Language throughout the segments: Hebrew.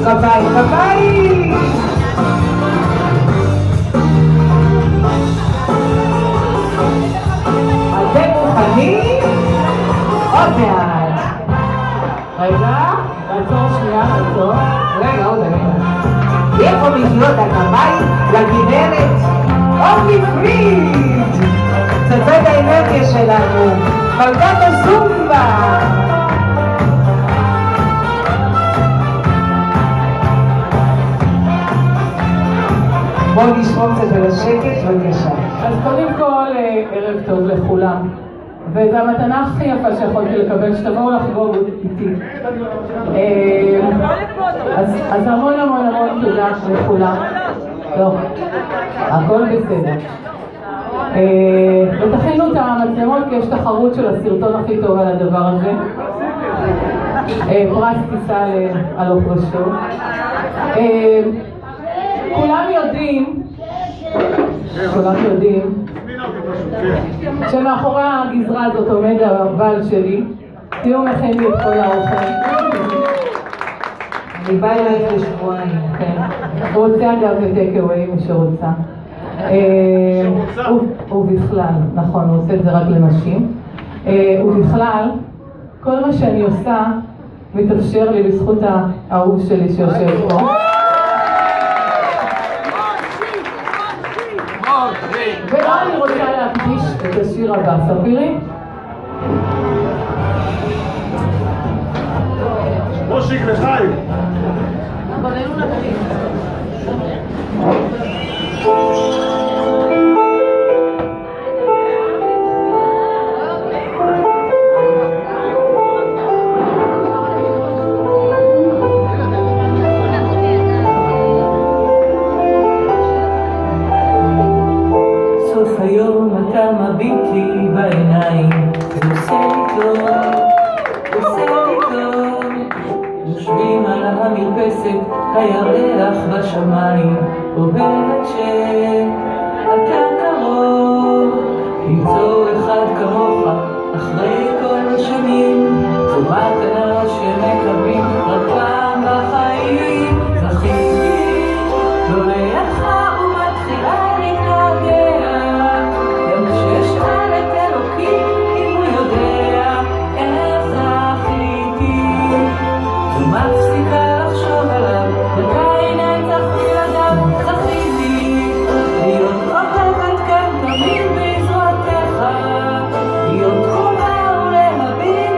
גבאי, גבאי! אתם מוכנים? עוד מעט. רגע, לעצור שנייה, לעצור. רגע, עוד רגע. איפה מגיעות הגבאי לגברת אורלי פריד? צצת האנרגיה שלנו, מלכת הזומבה. בואו נשמור קצת על השקט, בבקשה. אז קודם כל, ערב טוב לכולם. וזו המתנה הכי יפה שיכולתי לקבל, שתבואו לחגוג איתי. אז המון המון המון תודה לכולם. לא, הכל בסדר. ותכינו את המצלמות כי יש תחרות של הסרטון הכי טוב על הדבר הזה. פרס טיסה על אופרשו. כולם יודעים שמאחורי הגזרה הזאת עומד הבעל שלי. תהיו מכין לי את כל האוכל. אני באה אלייך לשבועיים. הוא רוצה אגב טייק-אווי מי שרוצה. ובכלל, נכון, הוא עושה את זה רק לנשים. ובכלל, כל מה שאני עושה מתאפשר לי בזכות האהוב שלי שיושב פה. ולא אני רוצה להקדיש את השיר הבא, ספירי. מושיק לחיים. סוף היום אתה מביט לי בעיניים, ועושה לי טוב, עושה לי טוב. יושבים על המרפסת, הירח בשמיים, אומרת שאתה קרוב. למצוא אחד כמוך אחרי כל השנים, זו מתנה שמקבלים רק פעם בחיים. זכיתי לא לידך ומתחילה להתגעגע, גם כשאשאל את אלוקים אם הוא יודע איך זכיתי. ומפסיקה לחשוב עליו, דקה נצח בלעדיו. זכיתי להיות אוהבת כאן תמיד בעזרתך, להיות קרובה ולהביט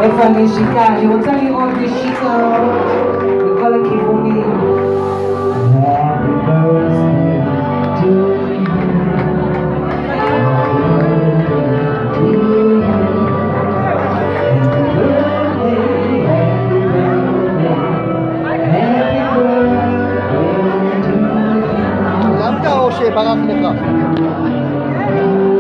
איפה הנשיקה? אני רוצה לראות נשיקות.